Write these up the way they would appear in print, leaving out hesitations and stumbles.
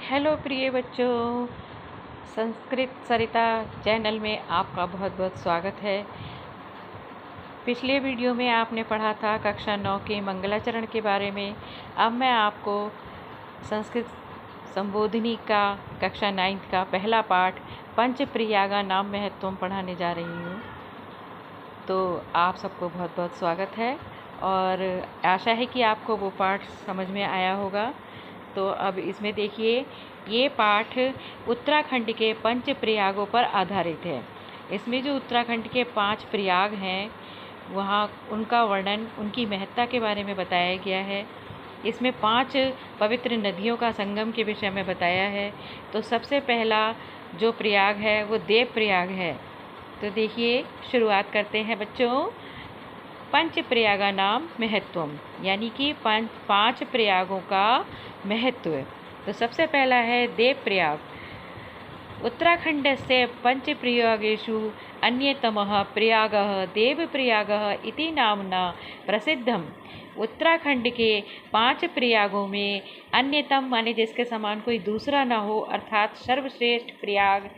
Hello प्रिय बच्चों, संस्कृत सरिता channel में आपका बहुत बहुत स्वागत है। पिछले वीडियो में आपने पढ़ा था कक्षा 9 के मंगलाचरण के बारे में। अब मैं आपको संस्कृत संबोधिनी का कक्षा 9 का पहला पाठ पंच प्रयागा नाम महत्वम पढ़ाने जा रही हूँ। तो आप सबको बहुत बहुत स्वागत है और आशा है कि आपको वो पाठ समझ में आया होगा। तो अब इसमें देखिए, ये पाठ उत्तराखंड के पंच प्रयागों पर आधारित है। इसमें जो उत्तराखंड के 5 प्रयाग हैं, वहाँ उनका वर्णन, उनकी महत्ता के बारे में बताया गया है। इसमें 5 पवित्र नदियों का संगम के विषय में बताया है। तो सबसे पहला जो प्रयाग है वो देव प्रयाग है। तो देखिए, शुरुआत करते हैं बच्चों। पंच प्रयागा नाम महत्वम, यानी कि 5 प्रयागों का महत्व। तो सबसे पहला है देव प्रयाग। उत्तराखण्डस्य पंचप्रयागेषु अन्यतमः प्रयागः देवप्रयागः इति नाम्ना प्रसिद्धम्। उत्तराखंड के 5 प्रयागों में अन्यतम माने जिसके समान कोई दूसरा ना हो, अर्थात सर्वश्रेष्ठ प्रयाग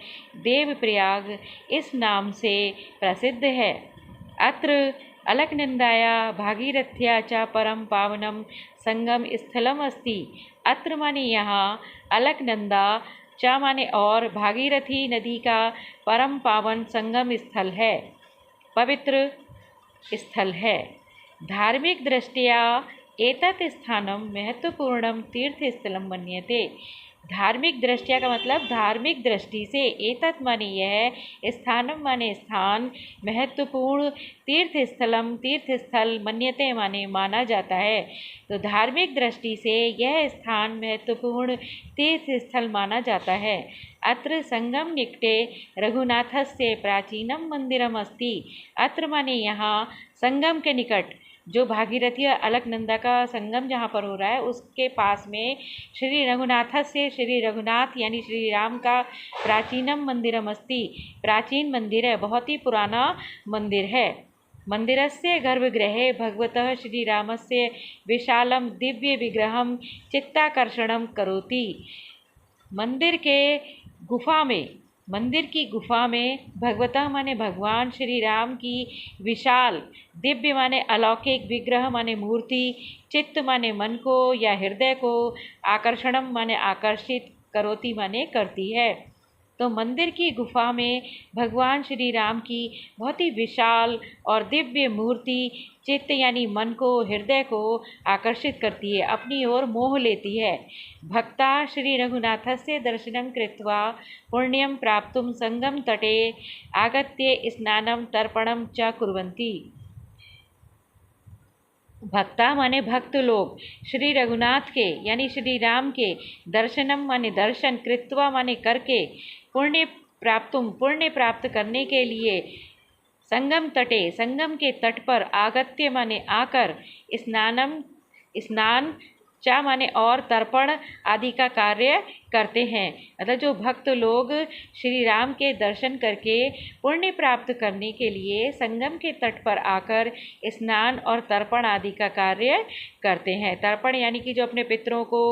देव प्रयाग इस नाम से प्रसिद्ध है। अत्र अलकनंदाया भागीरथ्या च परम पावनम संगम स्थलम अस्ति। अत्र माने यहाँ, अलकनंदा च माने और, भागीरथी नदी का परम पावन संगम स्थल है, पवित्र स्थल है। धार्मिक दृष्टया एतत् स्थानम महत्वपूर्णम तीर्थस्थलम मन्यते। धार्मिक दृष्टया का मतलब धार्मिक दृष्टि से, एतत् माने यह, स्थानम माने स्थान, महत्वपूर्ण, तीर्थस्थलम तीर्थस्थल, मन्यते माने माना जाता है। तो धार्मिक दृष्टि से यह स्थान महत्वपूर्ण तीर्थस्थल माना जाता है। अत्र संगम निकटे रघुनाथस्य प्राचीनम मंदिरम अस्ति। अत्र माने यहाँ, संगम के निकट, जो भागीरथी और अलकनंदा का संगम जहाँ पर हो रहा है उसके पास में श्री रघुनाथ से, श्री रघुनाथ यानी श्री राम का प्राचीनम मंदिरम अस्ति, प्राचीन मंदिर है, बहुत ही पुराना मंदिर है। मंदिरस्य गर्भगृहे भगवतः श्रीरामस्य विशालम दिव्य विग्रहम चित्ताकर्षणम करोति। मंदिर के गुफा में, मंदिर की गुफा में भगवतः माने भगवान श्री राम की विशाल, दिव्य माने अलौकिक, विग्रह माने मूर्ति, चित्त माने मन को या हृदय को, आकर्षणम माने आकर्षित, करोति माने करती है। तो मंदिर की गुफा में भगवान श्री राम की बहुत ही विशाल और दिव्य मूर्ति चित्त यानी मन को, हृदय को आकर्षित करती है, अपनी ओर मोह लेती है। भक्ता श्री रघुनाथस्य दर्शनं कृत्वा पुण्यं प्राप्तुं संगम तटे आगत्य स्नानं तर्पणं च कुर्वन्ति। भक्ता माने भक्त लोग, श्री रघुनाथ के यानी श्री राम के, दर्शनम माने दर्शन, कृत्वा माने करके, पुण्य प्राप्तुम पुण्य प्राप्त करने के लिए, संगम तटे संगम के तट पर, आगत्य माने आकर, स्नानम स्नान, चा माने और, तर्पण आदि का कार्य करते हैं। मतलब जो भक्त लोग श्री राम के दर्शन करके पुण्य प्राप्त करने के लिए संगम के तट पर आकर स्नान और तर्पण आदि का कार्य करते हैं। तर्पण यानी कि जो अपने पितरों को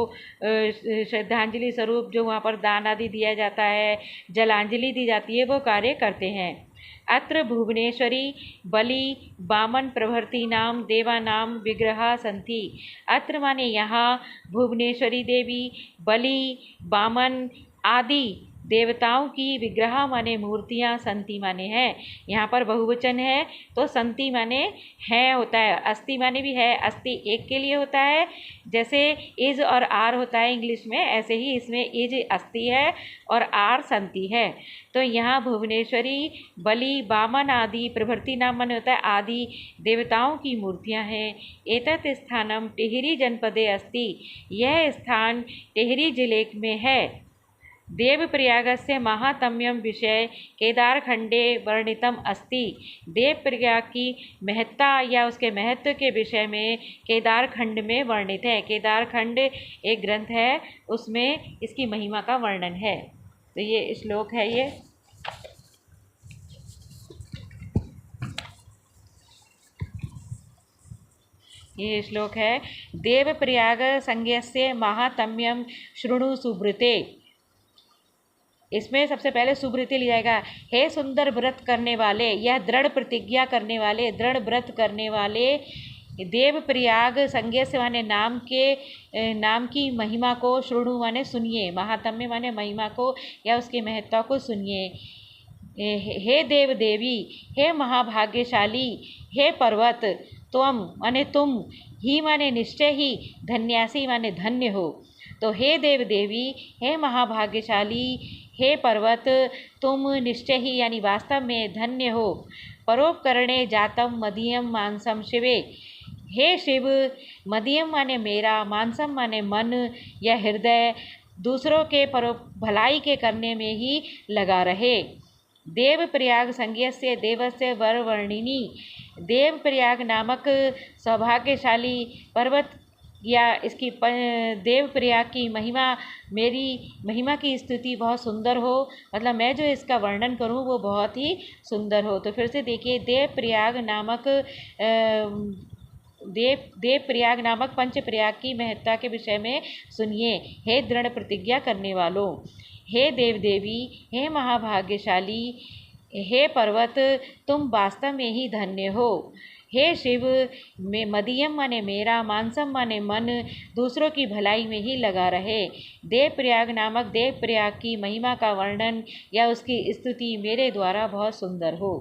श्रद्धांजलि स्वरूप जो वहाँ पर दान आदि दिया जाता है, जलांजलि दी जाती है, वो कार्य करते हैं। अत्र भुवनेश्वरी बलि वामन प्रभृतीनां देवानां विग्रहा सन्ति। अत्र माने यहाँ, भुवनेश्वरी देवी, बलि, वामन आदि देवताओं की विग्रह माने मूर्तियाँ, संति माने हैं। यहाँ पर बहुवचन है तो संति माने है होता है, अस्ति माने भी है, अस्ति एक के लिए होता है, जैसे इज और आर होता है इंग्लिश में, ऐसे ही इसमें इज अस्ति है और आर संति है। तो यहाँ भुवनेश्वरी, बलि, वामन आदि, प्रभृति नाम माने होता है आदि देवताओं की मूर्तियाँ हैं। एतत् स्थानम टिहरी जनपदे अस्ति। यह स्थान टिहरी जिले में है। देवप्रयागस्य महात्म्यं विषय केदारखंडे वर्णितम अस्ति। देवप्रयाग की महत्ता या उसके महत्व के विषय में केदारखंड में वर्णित है। केदारखंड एक ग्रंथ है, उसमें इसकी महिमा का वर्णन है। तो ये श्लोक है ये। ये श्लोक है। देव प्रयाग संज्ञस्य महात्म्यम शृणु सुब्रते। इसमें सबसे पहले सुब्रते लिया जाएगा। हे सुंदर व्रत करने वाले, यह दृढ़ प्रतिज्ञा करने वाले, दृढ़ व्रत करने वाले, देव प्रयाग संज्ञा से माने नाम की महिमा को, शृणु माने सुनिए, महात्म्य माने महिमा को या उसकी महत्ता को सुनिए। हे देव देवी, हे महाभाग्यशाली, हे पर्वत, त्वम माने तुम, ही माने निश्चय ही, धन्यासी माने धन्य हो। तो हे देव देवी, हे महाभाग्यशाली, हे पर्वत, तुम निश्चय ही यानी वास्तव में धन्य हो। परोपकरणे जातम मदीयम मानसम शिवे। हे शिव, मदीयम माने मेरा, मानसम माने मन या हृदय, दूसरों के भलाई के करने में ही लगा रहे। देव प्रयाग संज्ञस्य देवस्य वरवर्णिनी। देव प्रयाग नामक सौभाग्यशाली पर्वत या इसकी देव प्रयाग की महिमा, मेरी महिमा की स्तुति बहुत सुंदर हो, मतलब मैं जो इसका वर्णन करूं वो बहुत ही सुंदर हो। तो फिर से देखिए, देव प्रयाग नामक पंच प्रयाग की महत्ता के विषय में सुनिए। हे दृढ़ प्रतिज्ञा करने वालों, हे देव देवी, हे महाभाग्यशाली, हे पर्वत, तुम वास्तव में ही धन्य हो। हे शिव, में मदीयम माने मेरा, मानसम माने मन, दूसरों की भलाई में ही लगा रहे। देव प्रयाग नामक देव प्रयाग की महिमा का वर्णन या उसकी स्तुति मेरे द्वारा बहुत सुंदर हो।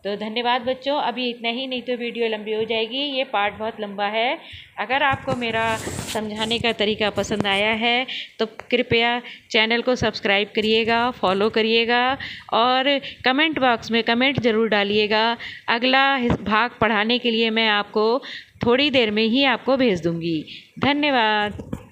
तो धन्यवाद बच्चों, अभी इतना ही, नहीं तो वीडियो लंबी हो जाएगी। ये पार्ट बहुत लंबा है। अगर आपको मेरा समझाने का तरीका पसंद आया है तो कृपया चैनल को सब्सक्राइब करिएगा, फॉलो करिएगा और कमेंट बॉक्स में कमेंट ज़रूर डालिएगा। अगला भाग पढ़ाने के लिए मैं आपको थोड़ी देर में ही आपको भेज दूँगी। धन्यवाद।